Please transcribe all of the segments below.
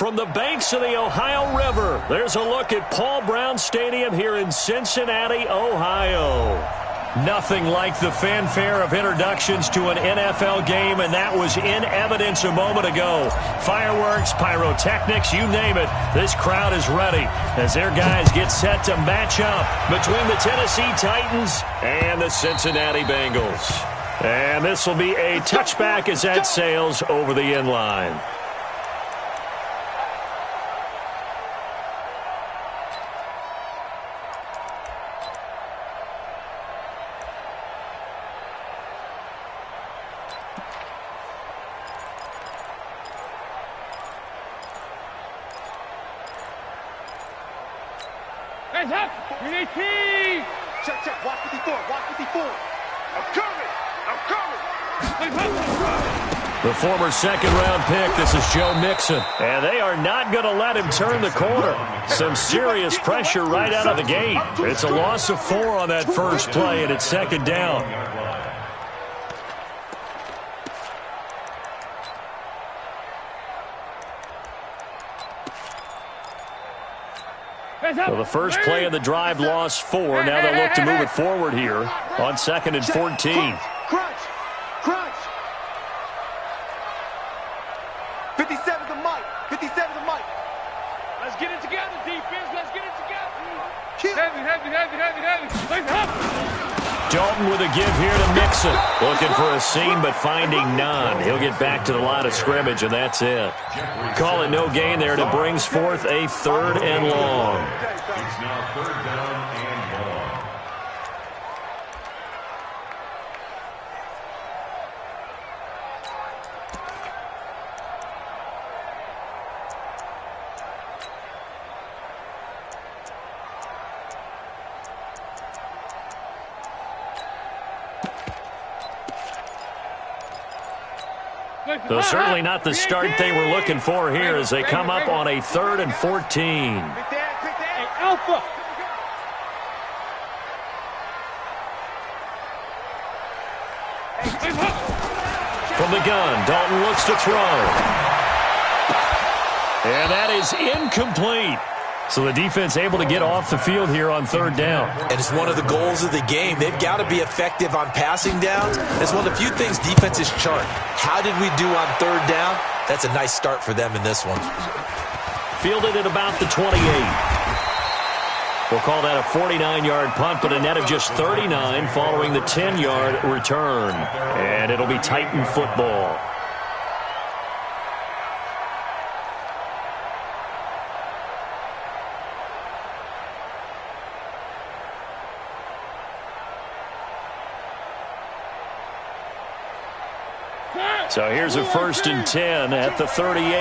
From the banks of the Ohio River, there's a look at Paul Brown Stadium here in Cincinnati, Ohio. Nothing like the fanfare of introductions to an NFL game, and that was in evidence a moment ago. Fireworks, pyrotechnics, you name it. This crowd is ready as their guys get set to match up between the Tennessee Titans and the Cincinnati Bengals. And this will be a touchback as that sails over the end line. Check. Watch 54. I'm coming. The former second-round pick, this is Joe Mixon. And they are not going to let him turn the corner. Some serious pressure right out of the gate. It's a loss of 4 on that first play, and it's second down. So the first play of the drive lost 4. Now they'll look to move it forward here on 2nd and 14. Crunch. 57 to Mike. Let's get it together, defense. Let's get it together. Heavy. Dalton with a give here to Mixon. Looking for a seam, but finding none. He'll get back to the line of scrimmage, and that's it. Call it no gain there, and it brings forth a 3rd and long. It's now 3rd down and long. So certainly not the start they were looking for here as they come up on a 3rd and 14. Alpha. From the gun, Dalton looks to throw. And that is incomplete. So the defense able to get off the field here on 3rd down. And it's one of the goals of the game. They've got to be effective on passing downs. It's one of the few things defenses chart. How did we do on 3rd down? That's a nice start for them in this one. Fielded at about the 28. We'll call that a 49-yard punt, but a net of just 39 following the 10-yard return. And it'll be Titan football. So here's a 1st and 10 at the 38.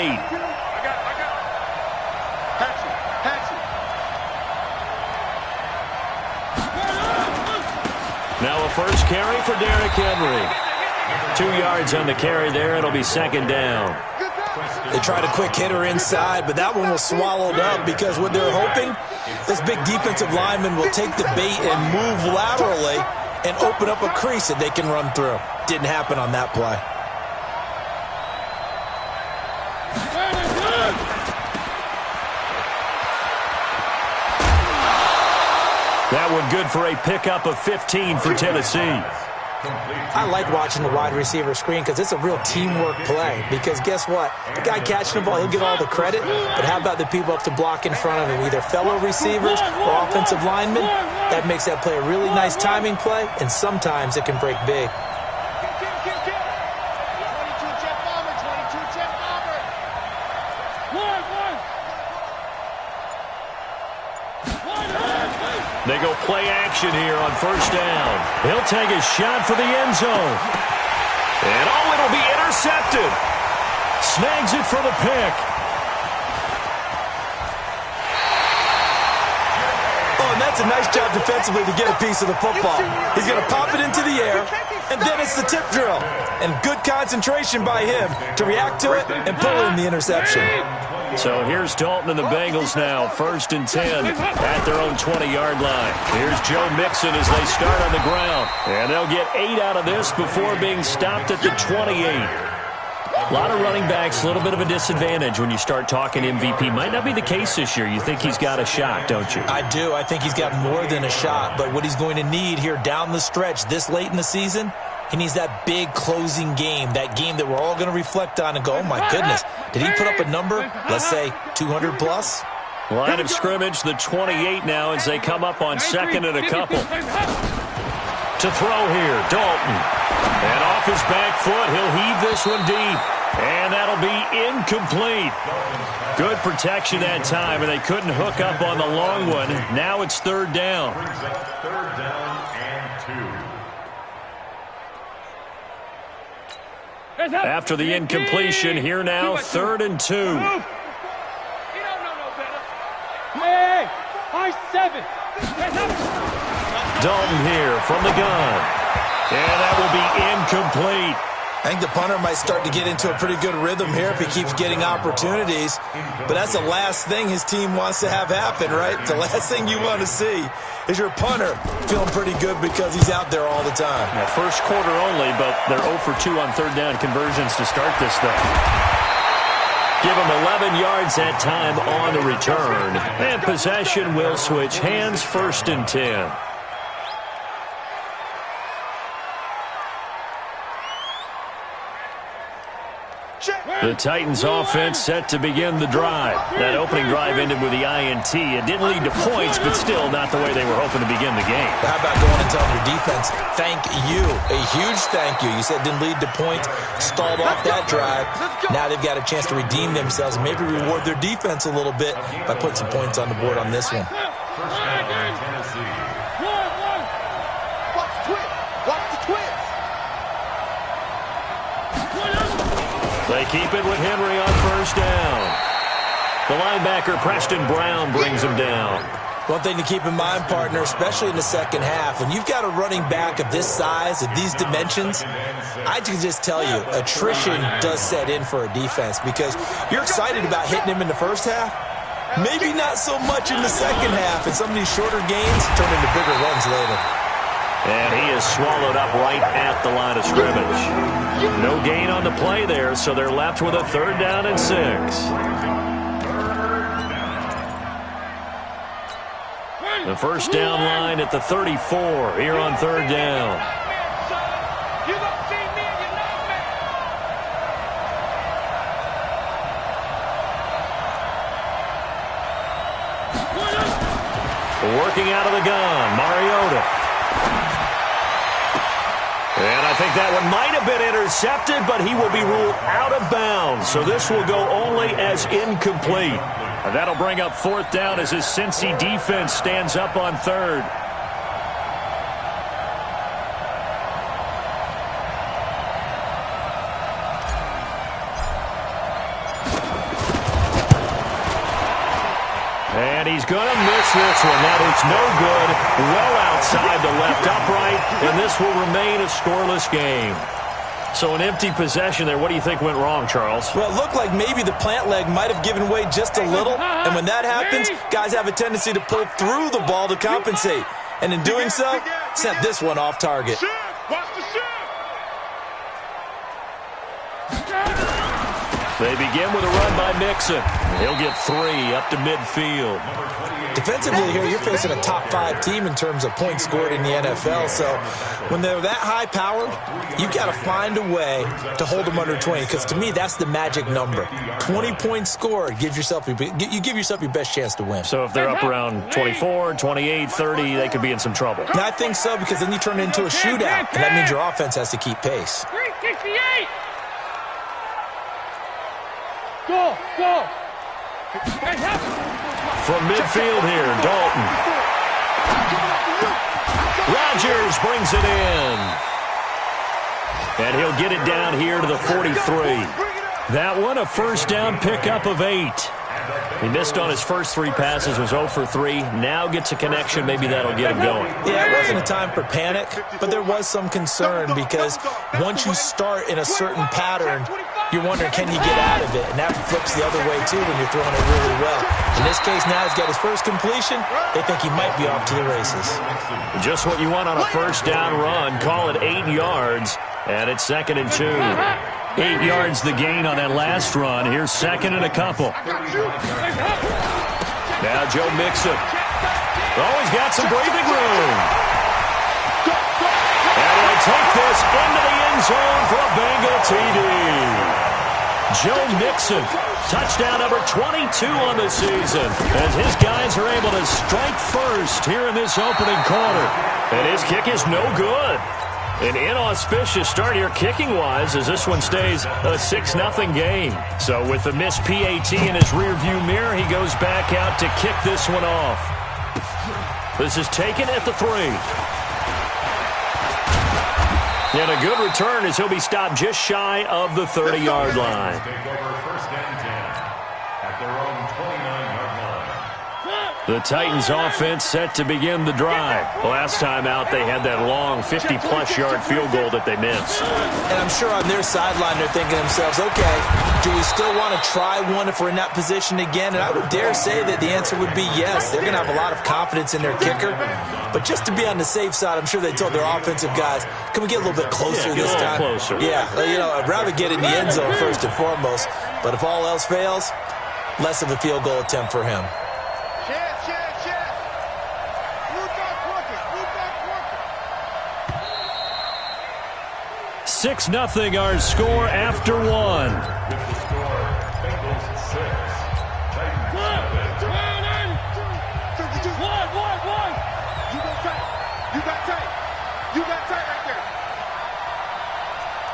Now a first carry for Derrick Henry. 2 yards on the carry there. It'll be 2nd down. They tried a quick hitter inside, but that one was swallowed up because what they're hoping, this big defensive lineman will take the bait and move laterally and open up a crease that they can run through. Didn't happen on that play. That one good for a pickup of 15 for Tennessee. I like watching the wide receiver screen because it's a real teamwork play. Because guess what? The guy catching the ball, he'll get all the credit. But how about the people up to block in front of him? Either fellow receivers or offensive linemen. That makes that play a really nice timing play. And sometimes it can break big. They go play action here on 1st down. He'll take a shot for the end zone. And it'll be intercepted. Snags it for the pick. Oh, and that's a nice job defensively to get a piece of the football. He's going to pop it into the air, and then it's the tip drill. And good concentration by him to react to it and pull in the interception. So here's Dalton and the Bengals now, 1st and 10 at their own 20-yard line. Here's Joe Mixon as they start on the ground. And they'll get 8 out of this before being stopped at the 28. A lot of running backs, a little bit of a disadvantage when you start talking MVP. Might not be the case this year. You think he's got a shot, don't you? I do. I think he's got more than a shot. But what he's going to need here down the stretch this late in the season, he needs that big closing game, that game that we're all going to reflect on and go, oh, my goodness, did he put up a number, let's say 200 plus? Line of scrimmage, the 28 now as they come up on second and a couple. To throw here, Dalton. And off his back foot, he'll heave this one deep. And that'll be incomplete. Good protection that time, and they couldn't hook up on the long one. Now it's third down. Third down and 2. After the incompletion, here now, 3rd and 2. You don't know no better. Hey, high 7. Dalton here from the gun. And that will be incomplete. I think the punter might start to get into a pretty good rhythm here if he keeps getting opportunities. But that's the last thing his team wants to have happen, right? The last thing you want to see is your punter feeling pretty good because he's out there all the time. Yeah, first quarter only, but they're 0 for 2 on third down conversions to start this thing. Give him 11 yards that time on the return. And possession will switch hands, 1st and 10. The Titans offense set to begin the drive. That opening drive ended with the INT. It didn't lead to points, but still not the way they were hoping to begin the game. How about going and telling your defense, thank you, a huge thank you. You said it didn't lead to points, stalled off that drive. Now they've got a chance to redeem themselves and maybe reward their defense a little bit by putting some points on the board on this one. First down, Tennessee. Watch the twins. Watch the twins. They keep it with Henry on 1st down. The linebacker, Preston Brown, brings him down. One thing to keep in mind, partner, especially in the second half, when you've got a running back of this size, of these dimensions, I can just tell you, attrition does set in for a defense because you're excited about hitting him in the first half. Maybe not so much in the second half, and some of these shorter gains turn into bigger runs later. And he is swallowed up right at the line of scrimmage. No gain on the play there, so they're left with a 3rd down and 6. The first down line at the 34 here on 3rd down. You don't see me and you're not man. Working out of the gun, Mariota. And I think that one might have been intercepted, but he will be ruled out of bounds. So this will go only as incomplete. And that'll bring up 4th down as his Cincy defense stands up on 3rd. And he's going to miss this one. That is no good. Well outside the left upright, and this will remain a scoreless game. So an empty possession there. What do you think went wrong, Charles? Well, it looked like maybe the plant leg might have given way just a little, and when that happens, guys have a tendency to pull through the ball to compensate. And in doing so, sent this one off target. Watch the shot. They begin with a run by Mixon. He'll get 3 up to midfield. Defensively here, you're facing a top 5 team in terms of points scored in the NFL. So when they're that high powered, you've got to find a way to hold them under 20. Because to me, that's the magic number. 20 points scored, you give yourself your best chance to win. So if they're up around 24, 28, 30, they could be in some trouble. And I think so, because then you turn it into a shootout. And that means your offense has to keep pace. 368. Go, go. From midfield here, Dalton. Rodgers brings it in. And he'll get it down here to the 43. That one, a 1st down pickup of 8. He missed on his first 3 passes, was 0 for 3. Now gets a connection. Maybe that'll get him going. Yeah, it wasn't a time for panic, but there was some concern because once you start in a certain pattern, you're wondering, can you get out of it? And that flips the other way, too, when you're throwing it really well. In this case, now he's got his first completion. They think he might be off to the races. Just what you want on a 1st down run. Call it 8 yards, and it's 2nd and 2. 8 yards the gain on that last run. Here's second and a couple. Now Joe Mixon. Oh, he's got some breathing room. And he'll take this into the end zone for a Bengal TD. Joe Mixon, touchdown number 22 on the season, as his guys are able to strike first here in this opening quarter. And his kick is no good. An inauspicious start here kicking-wise as this one stays a 6-0 game. So with the missed PAT in his rearview mirror, he goes back out to kick this one off. This is taken at the 3. And a good return as he'll be stopped just shy of the 30-yard line. Take over first and 10 at their own 29-yard line. The Titans offense set to begin the drive. Last time out, they had that long 50-plus yard field goal that they missed. And I'm sure on their sideline they're thinking to themselves, okay, do we still want to try one if we're in that position again? And I would dare say that the answer would be yes. They're going to have a lot of confidence in their kicker. But just to be on the safe side, I'm sure they told their offensive guys, can we get a little bit closer this time? Closer. Yeah, I'd rather get in the end zone first and foremost. But if all else fails, less of a field goal attempt for him. 6-0 our score after 1. With the score, Bengals 6, Titans 7. You got tight. You got tight. You got tight right there.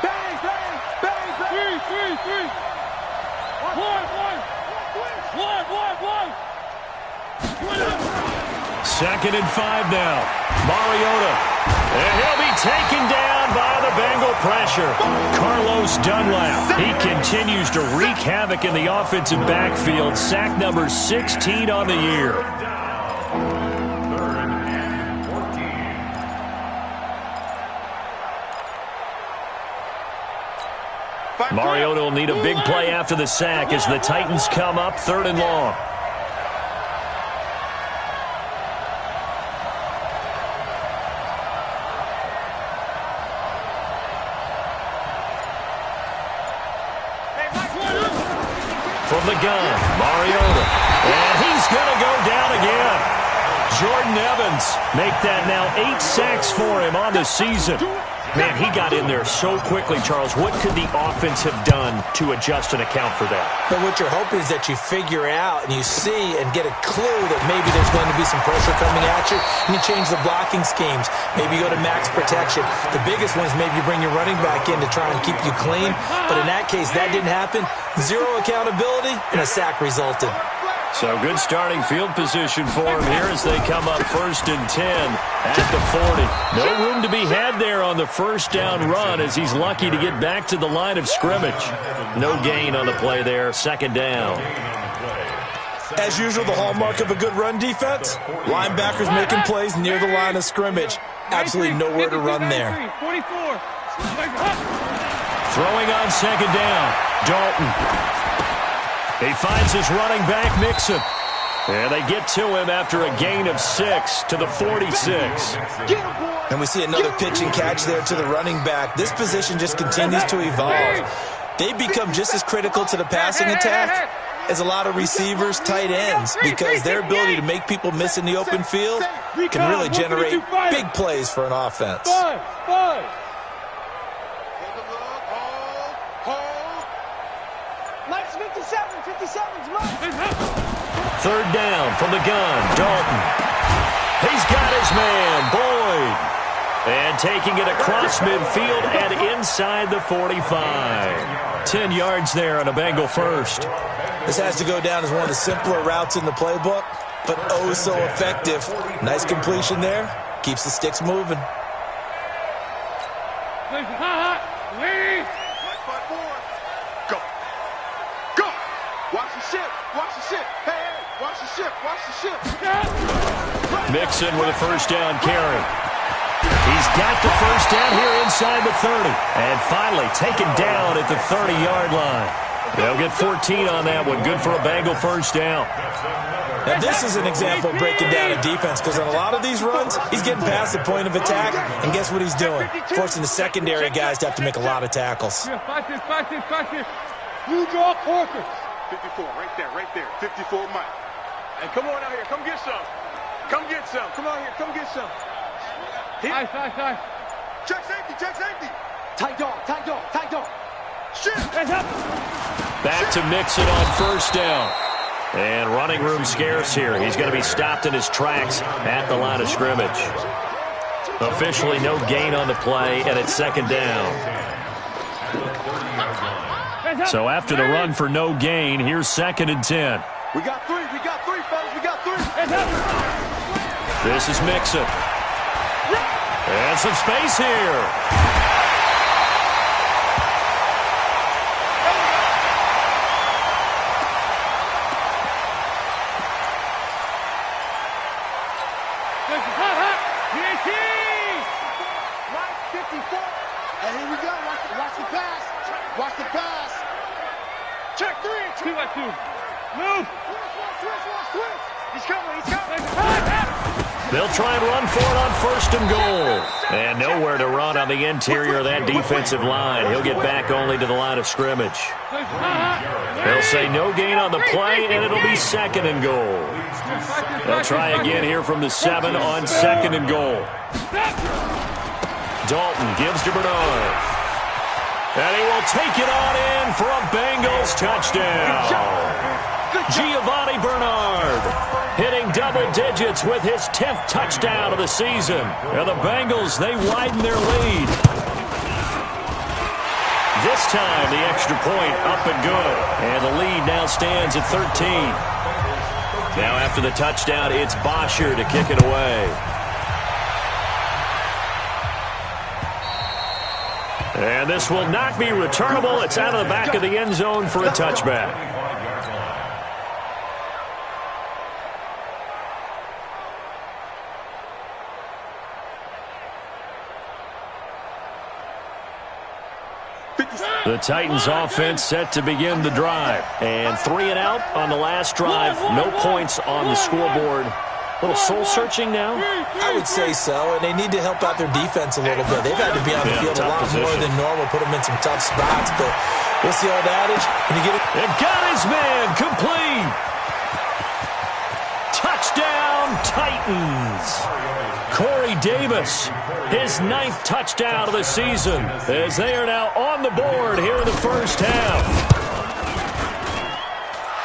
Bang, bang, bang, bang. 3. 1. 2nd and 5 now. Mariota. And he'll be taken down by the Bengal pressure. Carlos Dunlap. He continues to wreak havoc in the offensive backfield. Sack number 16 on the year. Third and 14. Mariota will need a big play after the sack as the Titans come up 3rd and long. From the gun, Mariota. And he's going to go down again. Jordan Evans make that now 8 sacks for him on the season. Man, he got in there so quickly, Charles. What could the offense have done to adjust and account for that? But what you're hoping is that you figure out and you see and get a clue that maybe there's going to be some pressure coming at you, and you change the blocking schemes. Maybe you go to max protection. The biggest one is maybe you bring your running back in to try and keep you clean. But in that case, that didn't happen. 0 accountability, and a sack resulted. So good starting field position for him here as they come up 1st and 10 at the 40. No room to be had there on the first down run as he's lucky to get back to the line of scrimmage. No gain on the play there, 2nd down. As usual, the hallmark of a good run defense, linebackers making plays near the line of scrimmage. Absolutely nowhere to run there. 44. Throwing on 2nd down, Dalton. He finds his running back, Mixon. And they get to him after a gain of 6 to the 46. And we see another pitch and catch there to the running back. This position just continues to evolve. They become just as critical to the passing attack as a lot of receivers, tight ends, because their ability to make people miss in the open field can really generate big plays for an offense. 5. Mike's 57's Mike. 3rd down from the gun, Dalton. He's got his man, Boyd. And taking it across midfield and inside the 45. 10 yards there on a Bengal first. This has to go down as one of the simpler routes in the playbook, but oh so effective. Nice completion there. Keeps the sticks moving. Lead. Go. Go. Watch the ship. Watch the ship. Hey, watch the ship. Watch the ship. Mixon with a first down carry. He's got the first down here inside the 30. And finally taken down at the 30-yard line. They'll get 14 on that one. Good for a Bengal first down. Now, this is an example of breaking down a defense because on a lot of these runs, he's getting past the point of attack, and guess what he's doing? Forcing the secondary guys to have to make a lot of tackles. You draw quarters. 54, right there. 54, Mike. And come on out here. Come get some. Come get some. Come on here. Come get some. Nice. Check safety. Tight dog. Shit. Back to Mixon on first down. And running room scarce here. He's going to be stopped in his tracks at the line of scrimmage. Officially no gain on the play, and it's second down. So after the run for no gain, here's 2nd and 10. We got three, fellas. We got three. This is Mixon. And some space here. And here we go. Watch the pass. Watch the pass. Check 3. 2 by 2. Move. Switch. He's coming. They'll try and run for it on 1st and goal. And nowhere to run on the interior of that defensive line. He'll get back only to the line of scrimmage. They'll say no gain on the play, and it'll be 2nd and goal. They'll try again here from the 7 on 2nd and goal. Dalton gives to Bernard. And he will take it on in for a Bengals touchdown. Giovanni Bernard hitting double digits with his 10th touchdown of the season. And the Bengals, they widen their lead. This time, the extra point up and good. And the lead now stands at 13. Now after the touchdown, it's Bosher to kick it away. And this will not be returnable. It's out of the back of the end zone for a touchback. The Titans offense set to begin the drive. And 3 and out on the last drive. No points on the scoreboard. A little soul-searching now? I would say so, and they need to help out their defense a little bit. They've had to be on the field a lot more than normal, put them in some tough spots, but what's the old adage? When you get it, and got his man complete. Touchdown, Titans. Corey Davis, his 9th touchdown of the season, as they are now on the board here in the first half.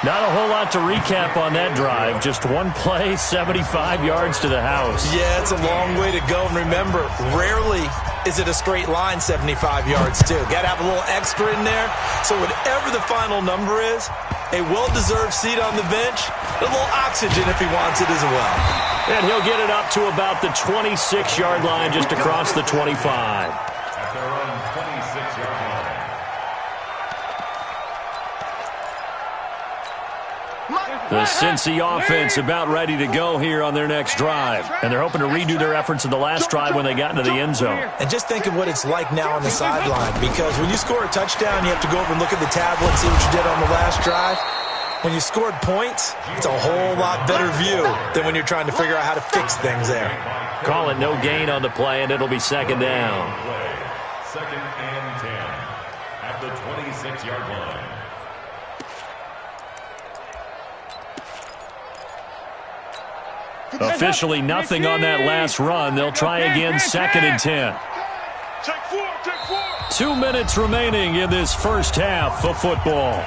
Not a whole lot to recap on that drive. Just one play, 75 yards to the house. Yeah, it's a long way to go. And remember, rarely is it a straight line 75 yards, too. Got to have a little extra in there. So whatever the final number is, a well-deserved seat on the bench, a little oxygen if he wants it as well. And he'll get it up to about the 26-yard line, just across the 25. At their own 26-yard line. The Cincy offense about ready to go here on their next drive. And they're hoping to redo their efforts in the last drive when they got into the end zone. And just think of what it's like now on the sideline, because when you score a touchdown, you have to go over and look at the tablet and see what you did on the last drive. When you scored points, it's a whole lot better view than when you're trying to figure out how to fix things there. Call it no gain on the play, and it'll be 2nd down. 2nd and 10 at the 26-yard line. Officially nothing on that last run. They'll try again, 2nd and 10. Take 4. 2 minutes remaining in this first half of football.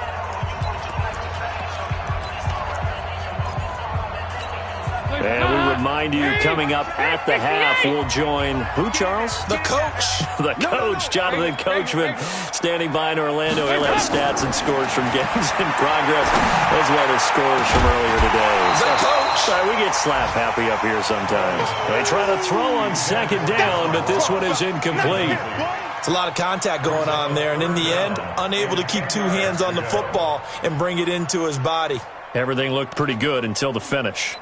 And we remind you, coming up at the half, we'll join who, Charles? The coach. The coach, Jonathan Coachman, standing by in Orlando. He'll have stats and scores from games in progress, as well as scores from earlier today. The coach. Sorry, we get slap happy up here sometimes. They try to throw on 2nd down, but this one is incomplete. It's a lot of contact going on there, and in the end, unable to keep 2 hands on the football and bring it into his body. Everything looked pretty good until the finish.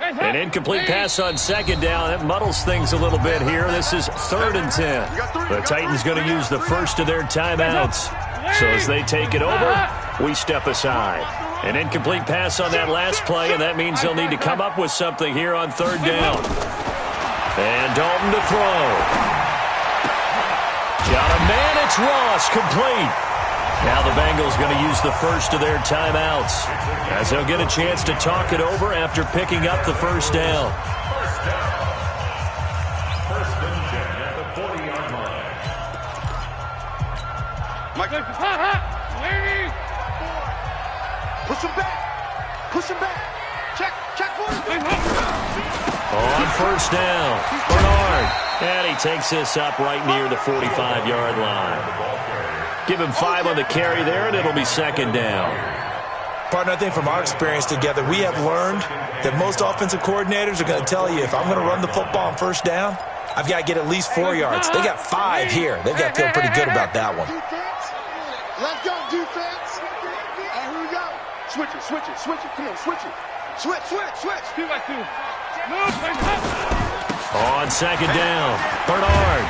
An incomplete pass on 2nd down. That muddles things a little bit here. This is 3rd and 10. The Titans going to use the first of their timeouts. So as they take it over, we step aside. An incomplete pass on that last play, and that means they'll need to come up with something here on third down. And Dalton to throw. Got a man, it's Ross, complete. Now the Bengals going to use the first of their timeouts as they'll get a chance to talk it over after picking up the first down. First and 10 at the 40-yard line. Push him back. Push him back. Check for him. On first down, Bernard. And he takes this up right near the 45-yard line. Give him 5 on the carry there, and it'll be second down. Partner, I think from our experience together, we have learned that most offensive coordinators are going to tell you, if I'm going to run the football on first down, I've got to get at least 4 yards. They got 5 here. They've got to feel pretty good about that one. Let's go, defense. And here we go. Switch it. Come on, switch it. Switch. 2 by 2. Move. On second down, Bernard.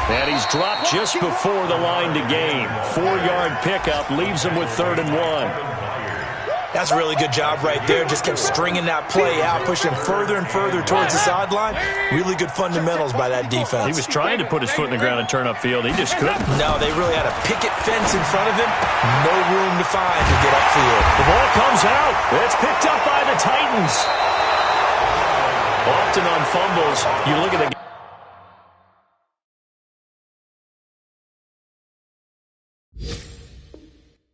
And he's dropped just before the line to gain. 4-yard pickup leaves him with 3rd and 1. That's a really good job right there. Just kept stringing that play out, pushing him further and further towards the sideline. Really good fundamentals by that defense. He was trying to put his foot in the ground and turn upfield. He just couldn't. No, they really had a picket fence in front of him. No room to find to get upfield. The ball comes out. It's picked up by the Titans. Often on fumbles, you look at the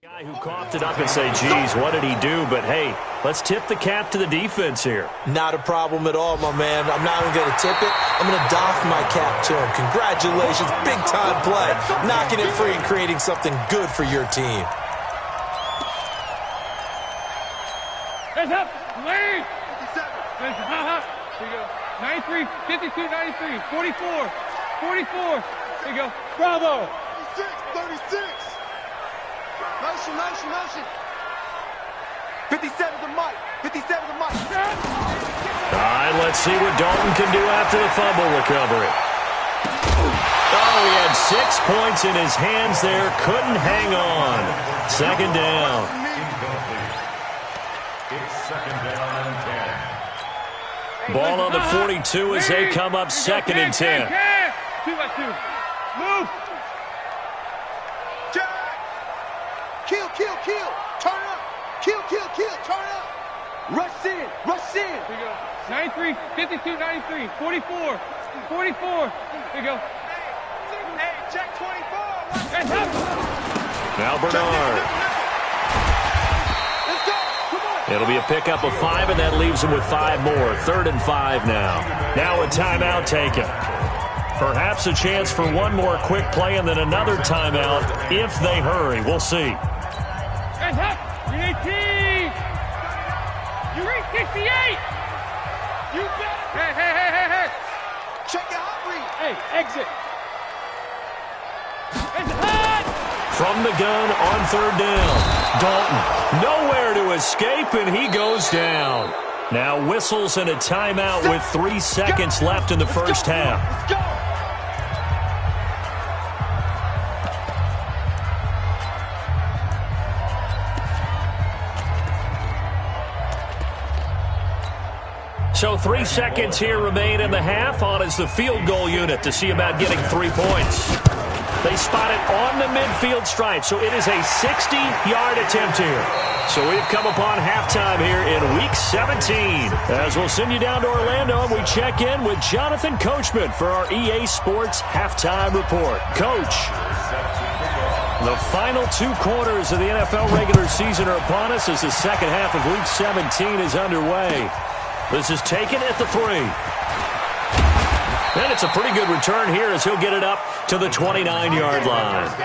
guy who coughed it up and say, geez, what did he do? But, hey, let's tip the cap to the defense here. Not a problem at all, my man. I'm not even going to tip it. I'm going to doff my cap to him. Congratulations. Big-time play. Knocking it free and creating something good for your team. Hands up. Lane. 57. Here you go. 93, 52, 93, 44, 44. Here you go. Bravo. 36. Motion. 57 to Mike. All right, let's see what Dalton can do after the fumble recovery. Oh, he had 6 points in his hands there. Couldn't hang on. Second down. It's second down and 10. Ball on the 42 as they come up second and 10. 2 by 2. Move. Jack. Kill. Turn up. Kill. Turn up. Rush in. Here you go. 93, 52, 93, 44, 44. Here you go. Hey, check 24. Hands up. Now Bernard. Let's go. Come on. It'll be a pickup of 5, and that leaves him with 5 more. 3rd and 5 now. Now a timeout taken. Perhaps a chance for one more quick play and then another timeout if they hurry. We'll see. Hands up. 18. You reach 68. You better. Hey. Check your hot read. Hey, exit. It's hot. From the gun on 3rd down. Dalton nowhere to escape, and he goes down. Now whistles and a timeout with 3 seconds left in the first half. Let's go. So 3 seconds here remain in the half. On is the field goal unit to see about getting 3 points. They spot it on the midfield stripe, so it is a 60-yard attempt here. So we've come upon halftime here in Week 17. As we'll send you down to Orlando, and we check in with Jonathan Coachman for our EA Sports Halftime Report. Coach, the final 2 quarters of the NFL regular season are upon us as the second half of Week 17 is underway. This is taken at the 3. And it's a pretty good return here as he'll get it up to the 29-yard line. At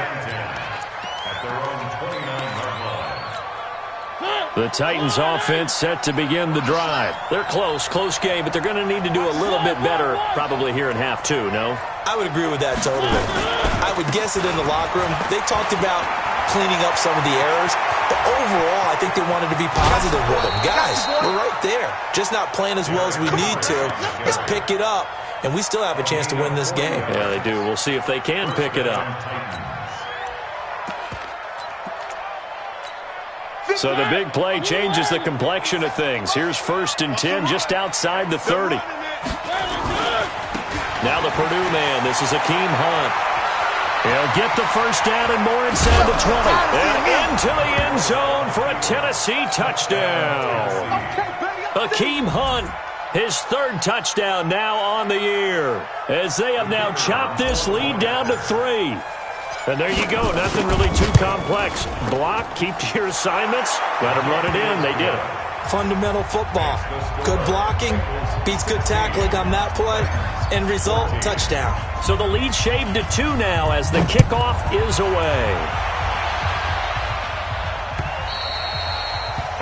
their own 29-yard line. The Titans offense set to begin the drive. They're close game, but they're going to need to do a little bit better probably here in half 2, no? I would agree with that totally. I would guess it in the locker room. They talked about cleaning up some of the errors, but overall, I think they wanted to be positive with them. Guys, we're right there. Just not playing as well as we need to. Let's pick it up, and we still have a chance to win this game. Yeah, they do. We'll see if they can pick it up. So the big play changes the complexion of things. Here's 1st and 10 just outside the 30. Now the Purdue man. This is Akeem Hunt. He'll get the first down and more inside the 20. And into the end zone for a Tennessee touchdown. Akeem Hunt, his 3rd touchdown now on the year, as they have now chopped this lead down to 3. And there you go. Nothing really too complex. Block, keep to your assignments, let them run it in. They did it. Fundamental football. Good blocking beats good tackling on that play. End result, touchdown. So the lead shaved to 2 now as the kickoff is away.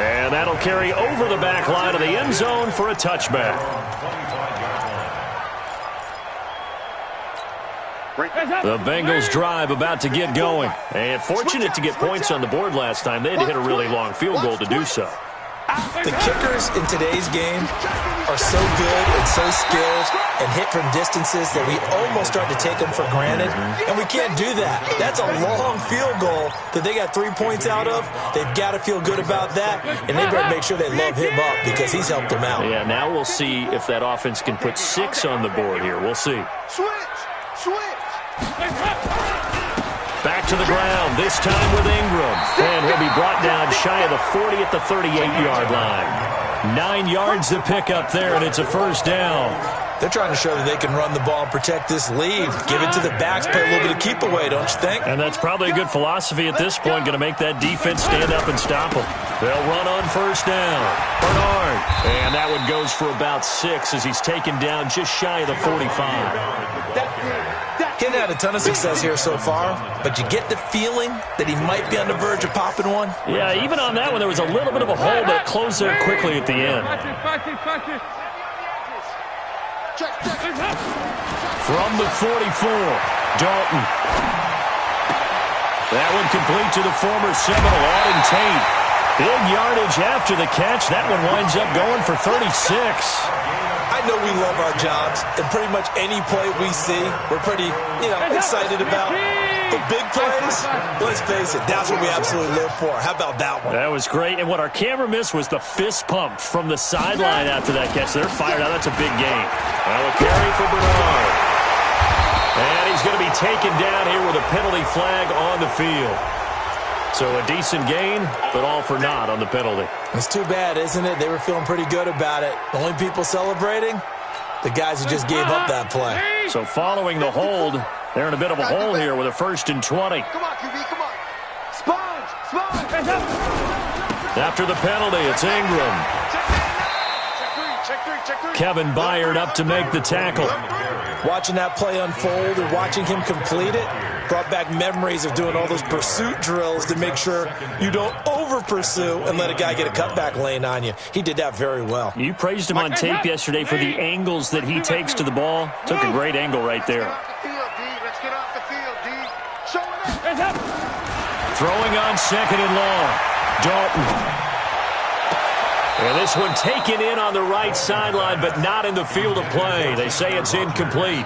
And that'll carry over the back line of the end zone for a touchback. The Bengals drive about to get going. And fortunate to get points on the board last time. They had to hit a really long field goal to do so. The kickers in today's game are so good and so skilled and hit from distances that we almost start to take them for granted. And we can't do that. That's a long field goal that they got 3 points out of. They've got to feel good about that, and they better make sure they love him up because he's helped them out. Yeah, now we'll see if that offense can put 6 on the board here. We'll see. Switch. Back to the ground, this time with Ingram. And he'll be brought down shy of the 40 at the 38-yard line. 9 yards to pick up there, and it's a first down. They're trying to show that they can run the ball and protect this lead. Give it to the backs, play a little bit of keep away, don't you think? And that's probably a good philosophy at this point, going to make that defense stand up and stop them. They'll run on first down. Bernard. And that one goes for about 6 as he's taken down just shy of the 45. He hadn't had a ton of success here so far, but you get the feeling that he might be on the verge of popping one. Yeah, even on that one, there was a little bit of a hole, but it closed there quickly at the end. From the 44, Dalton. That one complete to the former Seminole, Auden Tate. Big yardage after the catch. That one winds up going for 36. I know we love our jobs, and pretty much any play we see, we're pretty, excited about. The big plays, let's face it, that's what we absolutely live for. How about that one? That was great, and what our camera missed was the fist pump from the sideline after that catch. They're fired out. That's a big game. Well, a carry for Bernard. And he's going to be taken down here with a penalty flag on the field. So a decent gain, but all for naught on the penalty. It's too bad, isn't it? They were feeling pretty good about it. The only people celebrating, the guys who just gave up that play. So following the hold, they're in a bit of a hole here with a 1st and 20. Come on, QB, come on. Sponge. After the penalty, it's Ingram. Check three. Kevin Byard up to make the tackle. Watching that play unfold and watching him complete it brought back memories of doing all those pursuit drills to make sure you don't over-pursue and let a guy get a cutback lane on you. He did that very well. You praised him on tape yesterday for the angles that he takes to the ball. Took a great angle right there. Let's get off the field, D. Show it up. Throwing on 2nd and long. Dalton. And this one taken in on the right sideline, but not in the field of play. They say it's incomplete.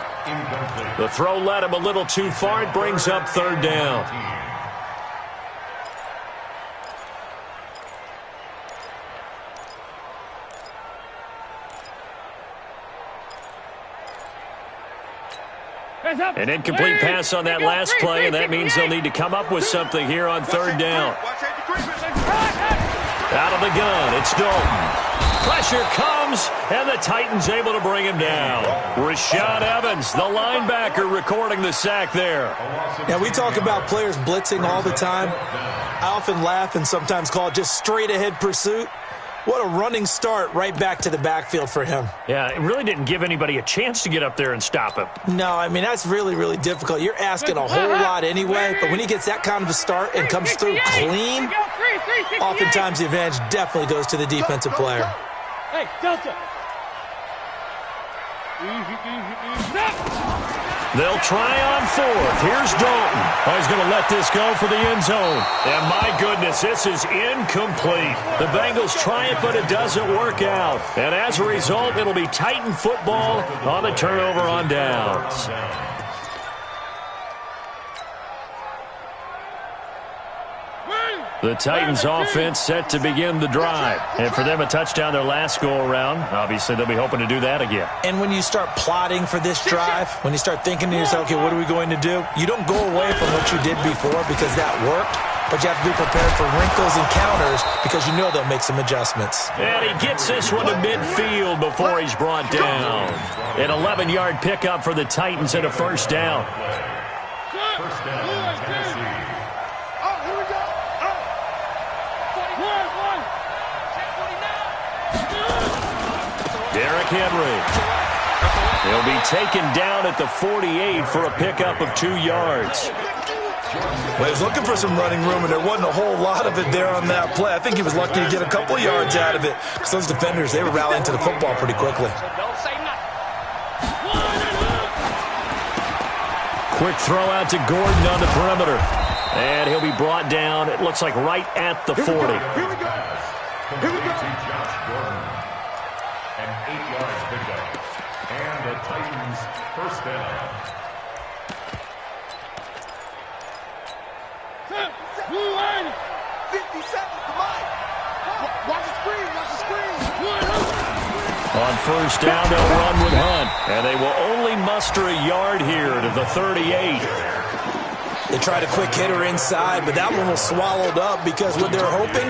The throw led him a little too far. It brings up 3rd down. An incomplete pass on that last play, and that means they'll need to come up with something here on 3rd down. Out of the gun, it's Dalton. Pressure comes, and the Titans able to bring him down. Rashad Evans, the linebacker, recording the sack there. Yeah, we talk about players blitzing all the time. I often laugh and sometimes call it just straight-ahead pursuit. What a running start right back to the backfield for him. Yeah, it really didn't give anybody a chance to get up there and stop him. No, I mean, that's really, really difficult. You're asking a whole lot anyway, but when he gets that kind of a start and comes through clean, oftentimes the advantage definitely goes to the defensive player. Hey, Delta. They'll try on 4th. Here's Dalton. Oh, he's going to let this go for the end zone. And my goodness, this is incomplete. The Bengals try it, but it doesn't work out. And as a result, it'll be Titan football on the turnover on downs. The Titans offense set to begin the drive. And for them, a touchdown their last go-around. Obviously, they'll be hoping to do that again. And when you start plotting for this drive, when you start thinking to yourself, okay, what are we going to do? You don't go away from what you did before because that worked, but you have to be prepared for wrinkles and counters because you know they'll make some adjustments. And he gets this one to midfield before he's brought down. An 11-yard pickup for the Titans and a first down. First down, Tennessee. Derrick Henry. He'll be taken down at the 48 for a pickup of 2 yards. Well, he was looking for some running room, and there wasn't a whole lot of it there on that play. I think he was lucky to get a couple of yards out of it because those defenders, they were rallying to the football pretty quickly. Quick throw out to Gordon on the perimeter. And he'll be brought down, it looks like right at the 40. Here we go. Here we go. Josh Gordon. An 8-yard pickup. And the Titans first down. Blue line. 50 seconds to mine. Watch the screen. Watch the screen. On first down, they'll run with Hunt. And they will only muster a yard here to the 38. They tried a quick hitter inside, but that one was swallowed up because what they're hoping,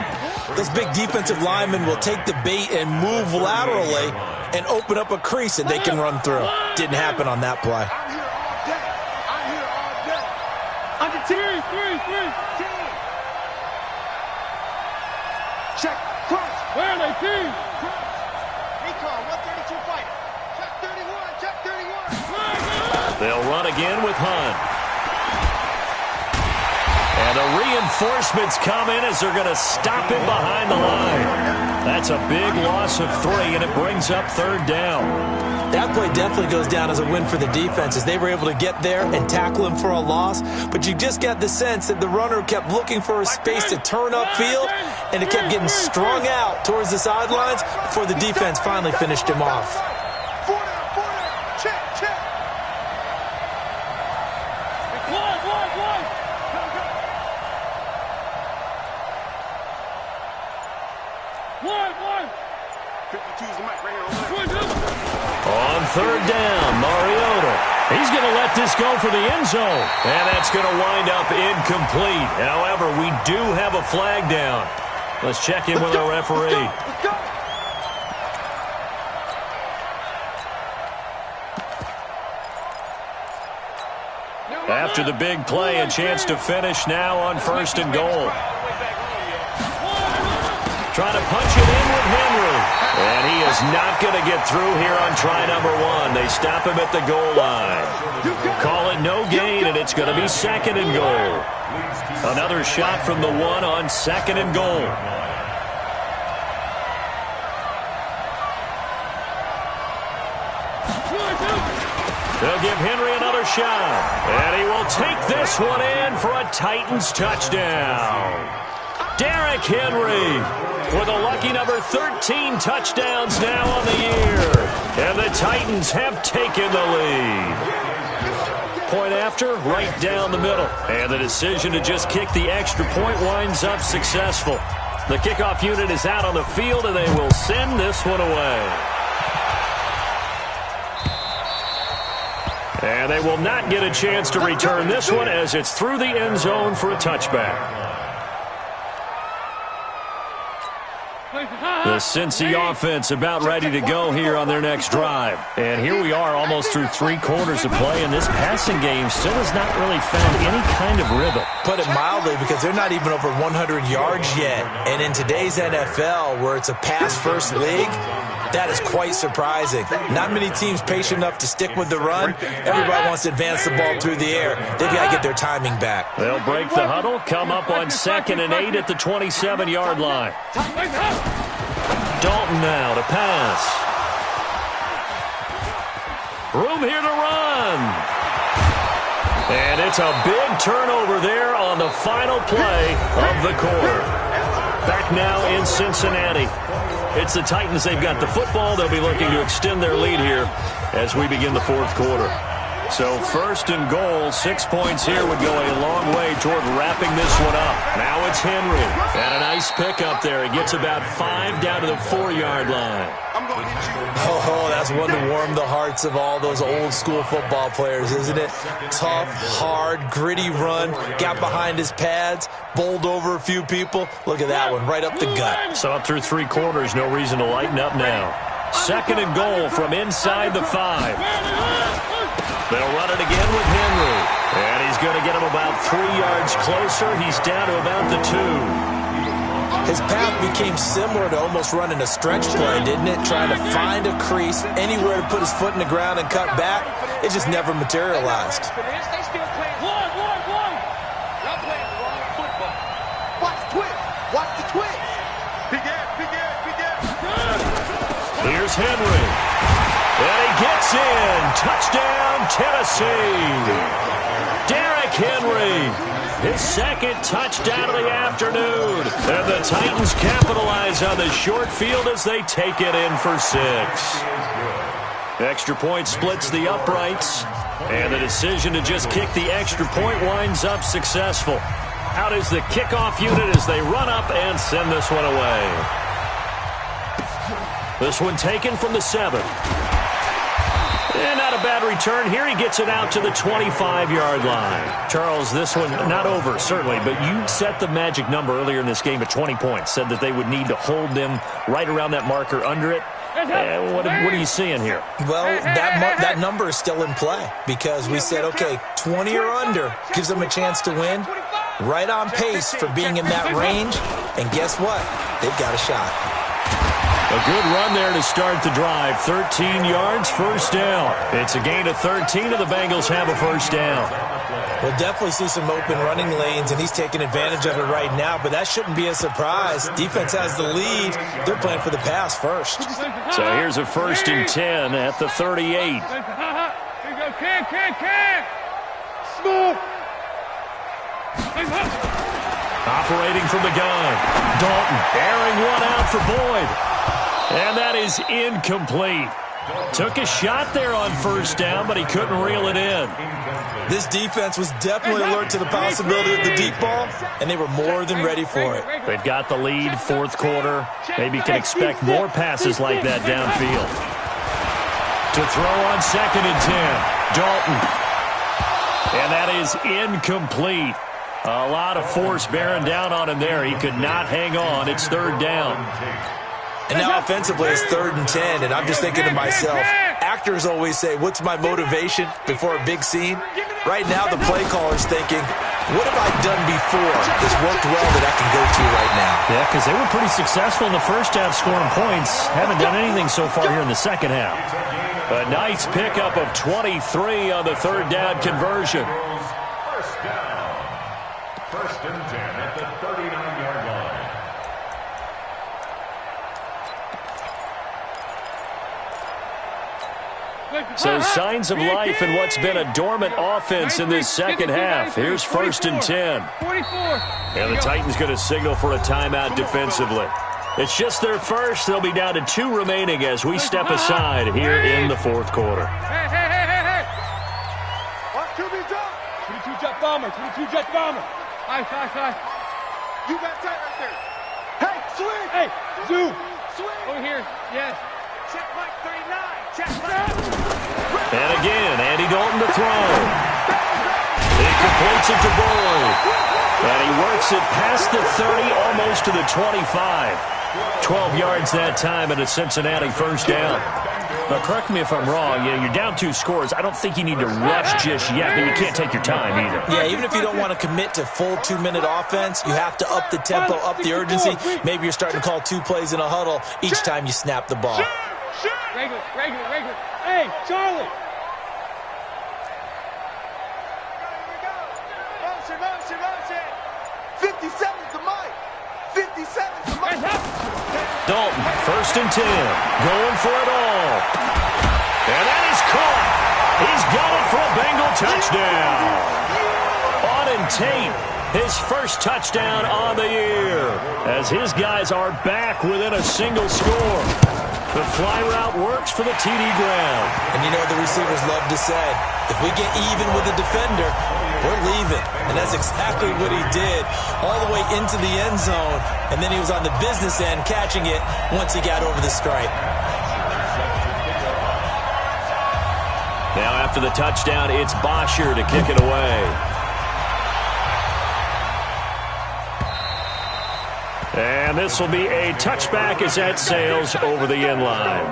those big defensive linemen will take the bait and move laterally and open up a crease that they can run through. Didn't happen on that play. I'm here all day. I'm here all day. Under 10. Check. Crunch. Where are they, team? Recon, 132 fighter. Check 31. Check 31. They'll run again with Hunt. And the reinforcements come in as they're going to stop him behind the line. That's a big loss of 3, and it brings up third down. That play definitely goes down as a win for the defense as they were able to get there and tackle him for a loss. But you just got the sense that the runner kept looking for a space to turn upfield, and it kept getting strung out towards the sidelines before the defense finally finished him off. 4 down. Check. One. 52's the mic right here over there. On third down, Mariota. He's going to let this go for the end zone. And that's going to wind up incomplete. However, we do have a flag down. Let's check in with our referee. Let's go. After the big play, a chance to finish now on first and goal. Trying to punch it in with Henry. And he is not going to get through here on try number 1. They stop him at the goal line. Call it no gain, and it's going to be second and goal. Another shot from the 1 on second and goal. They'll give Henry another shot. And he will take this one in for a Titans touchdown. Derrick Henry with a lucky number 13 touchdowns now on the year. And the Titans have taken the lead. Point after, right down the middle. And the decision to just kick the extra point winds up successful. The kickoff unit is out on the field, and they will send this one away. And they will not get a chance to return this one as it's through the end zone for a touchback. The Cincy offense about ready to go here on their next drive. And here we are almost through 3 quarters of play, and this passing game still has not really found any kind of rhythm. Put it mildly, because they're not even over 100 yards yet. And in today's NFL, where it's a pass-first league, that is quite surprising. Not many teams patient enough to stick with the run. Everybody wants to advance the ball through the air. They've got to get their timing back. They'll break the huddle, come up on 2nd and 8 at the 27-yard line. Dalton now to pass. Room here to run. And it's a big turnover there on the final play of the quarter. Back now in Cincinnati. It's the Titans. They've got the football. They'll be looking to extend their lead here as we begin the 4th quarter. So first and goal, 6 points here would go a long way toward wrapping this one up. Now it's Henry. And a nice pickup there. He gets about 5 down to the 4-yard line. Oh, that's one to warm the hearts of all those old school football players, isn't it? Tough, hard, gritty run. Got behind his pads, bowled over a few people. Look at that one, right up the gut. So up through 3 quarters, no reason to lighten up now. Second and goal from inside the 5. They'll run it again with Henry. And he's going to get him about 3 yards closer. He's down to about the 2. His path became similar to almost running a stretch play, didn't it? Trying to find a crease, anywhere to put his foot in the ground and cut back. It just never materialized. They still playing one. Y'all playing the wrong football. Watch the twist. Watch the twist. Big ass. Here's Henry. And he gets in. Touchdown, Tennessee. Derrick Henry. His second touchdown of the afternoon. And the Titans capitalize on the short field as they take it in for 6. Extra point splits the uprights. And the decision to just kick the extra point winds up successful. Out is the kickoff unit as they run up and send this one away. This one taken from the 7. And not a bad return here. He gets it out to the 25-yard line. Charles, this one not over, certainly, but you set the magic number earlier in this game at 20 points. Said that they would need to hold them right around that marker under it. What are you seeing here? Well, that number is still in play because we said, okay, 20 or under gives them a chance to win. Right on pace for being in that range. And guess what? They've got a shot. A good run there to start the drive. 13 yards, first down. It's a gain of 13, and the Bengals have a first down. We'll definitely see some open running lanes, and he's taking advantage of it right now, but that shouldn't be a surprise. Defense has the lead. They're playing for the pass first. So here's a first and 10 at the 38. Here you go, can. Smooth. Operating from the gun. Dalton airing one out for Boyd. And that is incomplete. Took a shot there on first down, but he couldn't reel it in. This defense was definitely alert to the possibility of the deep ball, and they were more than ready for it. They've got the lead, fourth quarter. Maybe can expect more passes like that downfield. To throw on second and 10, Dalton. And that is incomplete. A lot of force bearing down on him there. He could not hang on. It's third down. And now offensively it's 3rd and 10, and I'm just thinking to myself, actors always say, what's my motivation before a big scene? Right now the play caller's thinking, what have I done before that's worked well that I can go to right now? Yeah, because they were pretty successful in the first half scoring points. Haven't done anything so far here in the second half. A nice pickup of 23 on the third down conversion. First down. First and 10 at the 39-yard line. So signs of life in what's been a dormant offense in this second half. Here's first and 10. And the Titans going to signal for a timeout defensively. It's just their first. They'll be down to 2 remaining as we step aside here in the fourth quarter. Hey. What? 22 jet bomber. Ice. You got tight right there. Hey, swing. Hey, zoom. Swing. Over here. Yes. Check Mike 39. Check Mike. And again, Andy Dalton to throw. He completes it to Boyd. And he works it past the 30, almost to the 25. 12 yards that time and a Cincinnati first down. Now, correct me if I'm wrong. Yeah, you're down 2 scores. I don't think you need to rush just yet, but you can't take your time either. Yeah, even if you don't want to commit to full 2-minute offense, you have to up the tempo, up the urgency. Maybe you're starting to call 2 plays in a huddle each time you snap the ball. Regular. Hey, Charlie. Motion. 57's the mic. 57's the mic. Dalton, first and 10, going for it all. And that is caught. He's got it for a Bengal touchdown. Auden Tate, his first touchdown on the year, as his guys are back within a single score. The fly route works for the TD ground. And you know what the receivers love to say? If we get even with the defender, we're leaving. And that's exactly what he did, all the way into the end zone. And then he was on the business end catching it once he got over the stripe. Now after the touchdown, it's Bosher to kick it away. And this will be a touchback as that sails over the end line.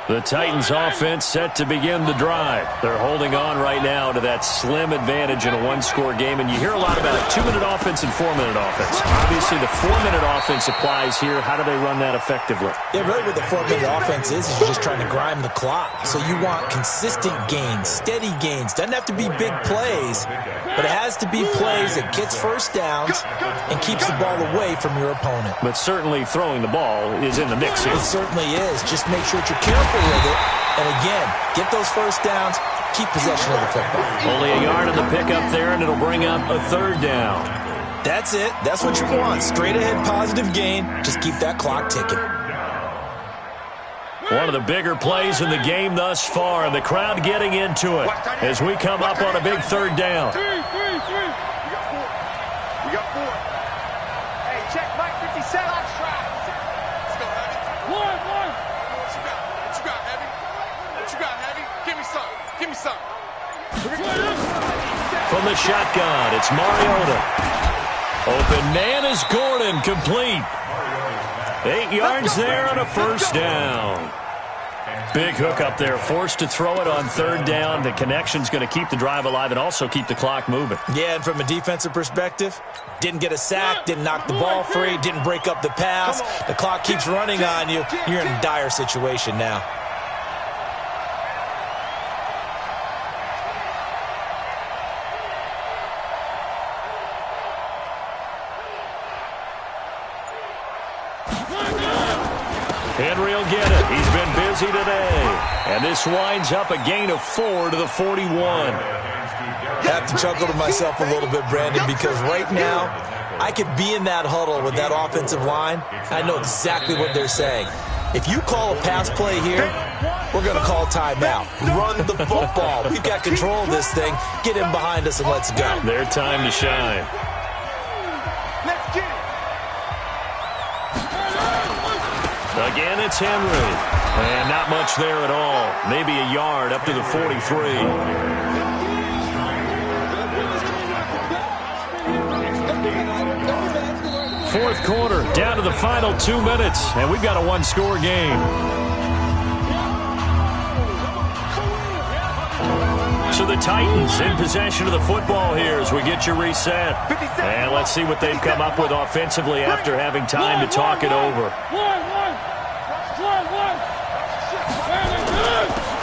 The Titans offense set to begin the drive. They're holding on right now to that slim advantage in a one-score game. And you hear a lot about 2-minute offense and 4-minute offense. Obviously, the 4-minute offense applies here. How do they run that effectively? Yeah, really what the 4-minute offense is you're just trying to grind the clock. So you want consistent gains, steady gains. Doesn't have to be big plays, but it has to be plays that gets first downs and keeps the ball away from your opponent. But certainly throwing the ball is in the mix here. It certainly is. Just make sure that you're careful with it, and again, get those first downs, keep possession of the football. Only a yard on the pickup there, and it'll bring up a third down. That's it. That's what you want. Straight ahead positive gain. Just keep that clock ticking. One of the bigger plays in the game thus far, and the crowd getting into it as we come up on a big third down. We got four. Hey, check Mike 57. Let's go, Heavy. One. What you got, Heavy? What you got, Heavy? Give me some. From the shotgun, it's Mariota. Open man is Gordon, complete. 8 yards there on a first down. Big hook up there, forced to throw it on third down. The connection's going to keep the drive alive and also keep the clock moving. Yeah, and from a defensive perspective, didn't get a sack, didn't knock the ball free, didn't break up the pass. The clock keeps running on you. You're in a dire situation now. Henry will get it. He's been busy today. And this winds up a gain of 4 to the 41. I have to chuckle to myself a little bit, Brandon, because right now I could be in that huddle with that offensive line. I know exactly what they're saying. If you call a pass play here, we're going to call timeout. Run the football. We've got control of this thing. Get in behind us and let's go. Their time to shine. Let's get it. Again, it's Henry. And not much there at all. Maybe a yard up to the 43. Fourth quarter, down to the final 2 minutes, and we've got a one-score game. So the Titans in possession of the football here as we get you reset. And let's see what they've come up with offensively after having time to talk it over.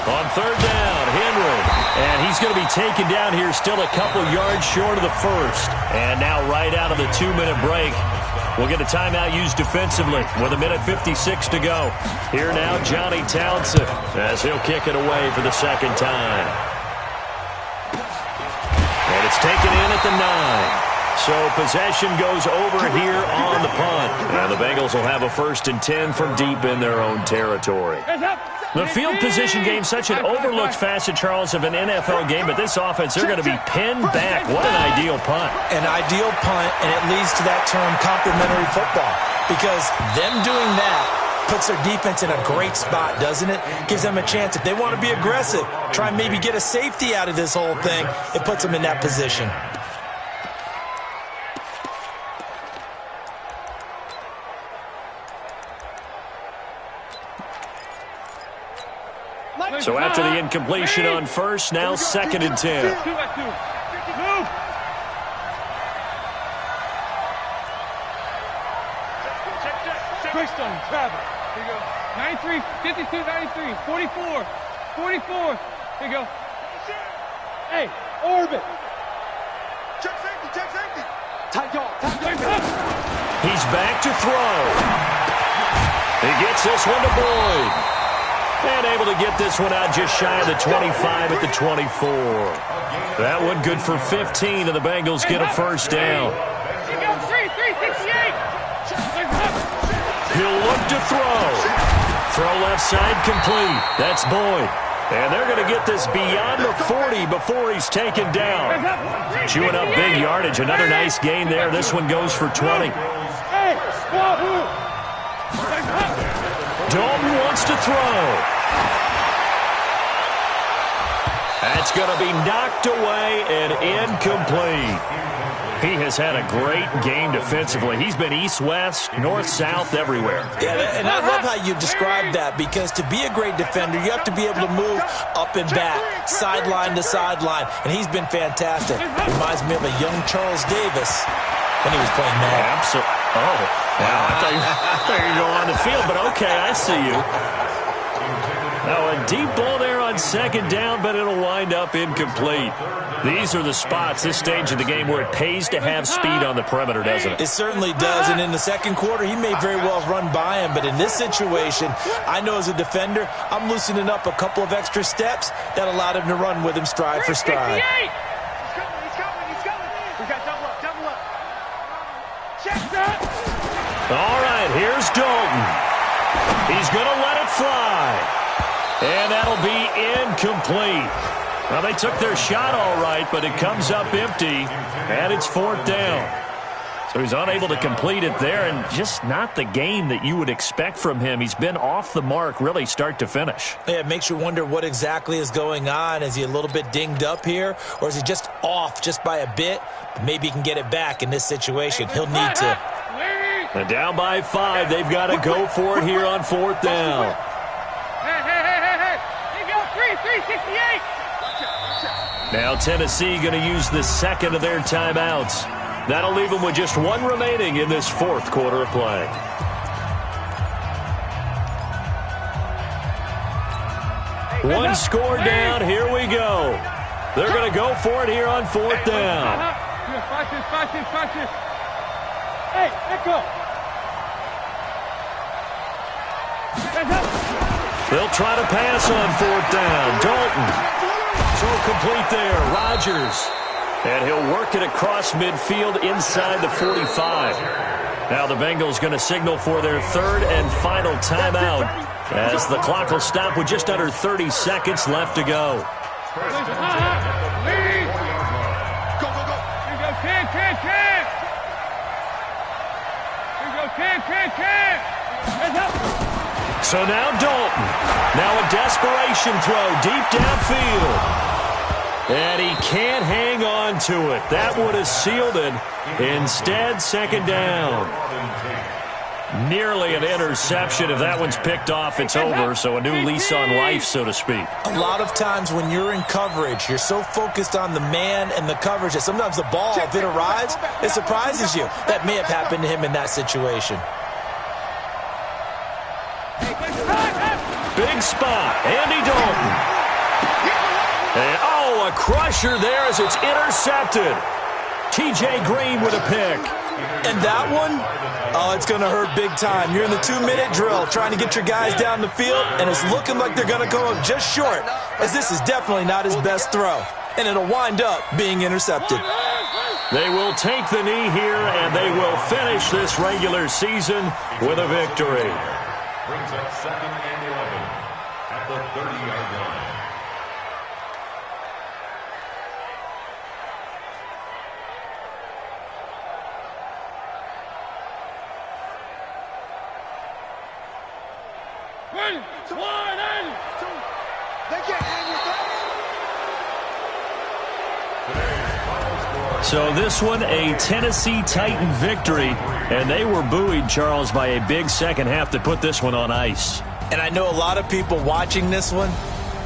On third down, Henry. And he's going to be taken down here still a couple yards short of the first. And now right out of the 2-minute break, we'll get a timeout used defensively with 1:56 to go. Here now, Johnny Townsend as he'll kick it away for the second time. And it's taken in at the 9. So possession goes over here on the punt. And the Bengals will have a 1st and 10 from deep in their own territory. The field position game, such an overlooked facet, Charles, of an NFL game, but this offense, they're going to be pinned back. What an ideal punt. An ideal punt, and it leads to that term complementary football, because them doing that puts their defense in a great spot, doesn't it? Gives them a chance. If they want to be aggressive, try and maybe get a safety out of this whole thing, it puts them in that position. So after the incompletion on first, now 2nd and 10. Move. Quick stone, travel. Here you go. 93, 52, 93, 44, 44. Here you go. Hey, orbit. Check safety. Tight y'all. He's back to throw. He gets this one to Boyd. And able to get this one out just shy of the 25 at the 24. That one good for 15, and the Bengals get a first down. He'll look to throw. Throw left side complete. That's Boyd. And they're going to get this beyond the 40 before he's taken down. Chewing up big yardage. Another nice gain there. This one goes for 20. Dalton wants to throw. That's going to be knocked away and incomplete. He has had a great game defensively. He's been east-west, north-south, everywhere. Yeah, and I love how you describe that, because to be a great defender, you have to be able to move up and back, sideline to sideline, and he's been fantastic. Reminds me of a young Charles Davis when he was playing Madden. Absolutely. Oh, wow. I thought you were going to go on the field, but okay, I see you. Now, a deep ball there on second down, but it'll wind up incomplete. These are the spots, this stage of the game, where it pays to have speed on the perimeter, doesn't it? It certainly does, and in the second quarter, he may very well have run by him, but in this situation, I know as a defender, I'm loosening up a couple of extra steps that allowed him to run with him stride for stride. He's coming. We got double up. Check that. All right, here's Dalton. He's going to let it fly. And that'll be incomplete. Well, they took their shot all right, but it comes up empty, and it's fourth down. So he's unable to complete it there, and just not the game that you would expect from him. He's been off the mark, really, start to finish. Yeah, it makes you wonder what exactly is going on. Is he a little bit dinged up here, or is he just off just by a bit? Maybe he can get it back in this situation. He'll need to. And down by 5, they've got to go for it here on fourth down. Hey. You go 368. Now Tennessee going to use the second of their timeouts. That'll leave them with just one remaining in this fourth quarter of play. One score down. Here we go. They're going to go for it here on fourth down. Watch this. Hey, echo. They'll try to pass on fourth down. Dalton. Throw complete there. Rodgers. And he'll work it across midfield inside the 45. Now the Bengals going to signal for their third and final timeout as the clock will stop with just under 30 seconds left to go. Go. Here we go, 10. So now Dalton. Now a desperation throw deep downfield. And he can't hang on to it. That would have sealed it. Instead, second down. Nearly an interception. If that one's picked off, it's over. So a new lease on life, so to speak. A lot of times when you're in coverage, you're so focused on the man and the coverage that sometimes the ball, if it arrives, it surprises you. That may have happened to him in that situation. Big spot. Andy Dalton. And, a crusher there as it's intercepted. T.J. Green with a pick. And that one, it's going to hurt big time. You're in the 2-minute drill trying to get your guys down the field, and it's looking like they're going to come up just short, as this is definitely not his best throw. And it'll wind up being intercepted. They will take the knee here, and they will finish this regular season with a victory. Brings up second and 11 at the 30-yard line. So this one, a Tennessee Titan victory, and they were buoyed, Charles, by a big second half to put this one on ice. And I know a lot of people watching this one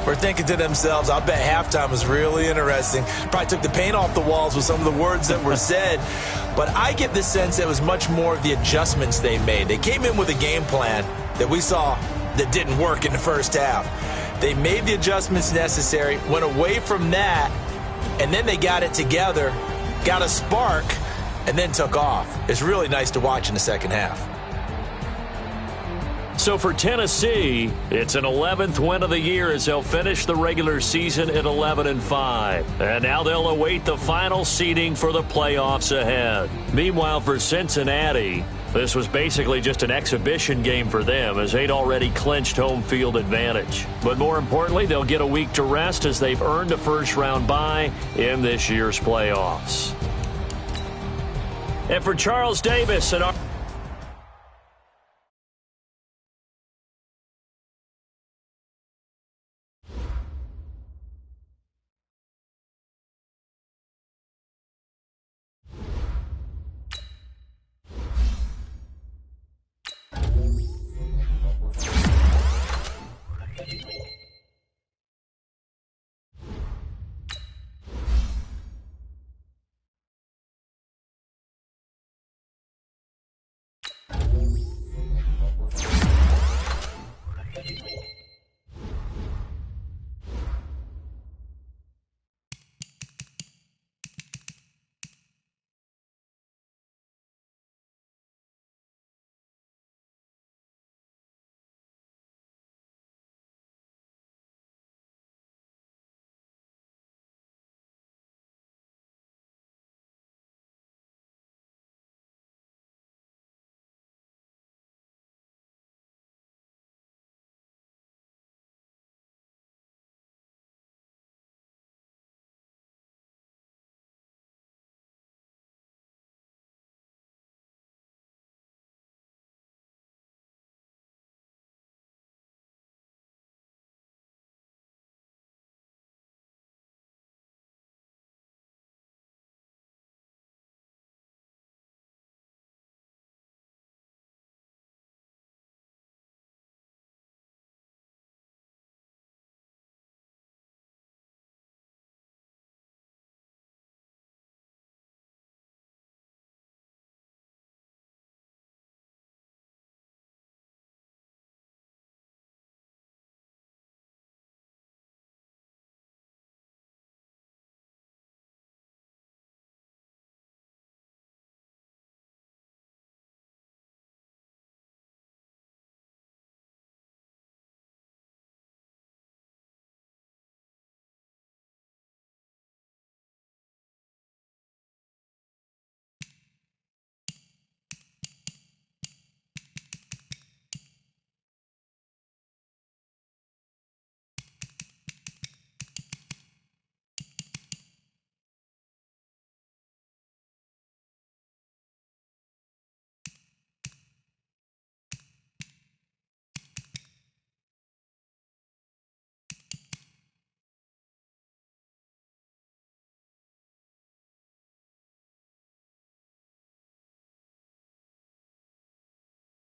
were thinking to themselves, I bet halftime was really interesting. Probably took the paint off the walls with some of the words that were said. But I get the sense it was much more of the adjustments they made. They came in with a game plan that we saw that didn't work in the first half. They made the adjustments necessary, went away from that, and then they got it together, got a spark, and then took off. It's really nice to watch in the second half. So for Tennessee, it's an 11th win of the year as they'll finish the regular season at 11-5. And now they'll await the final seeding for the playoffs ahead. Meanwhile, for Cincinnati, this was basically just an exhibition game for them as they'd already clinched home field advantage. But more importantly, they'll get a week to rest as they've earned a first-round bye in this year's playoffs. And for Charles Davis and our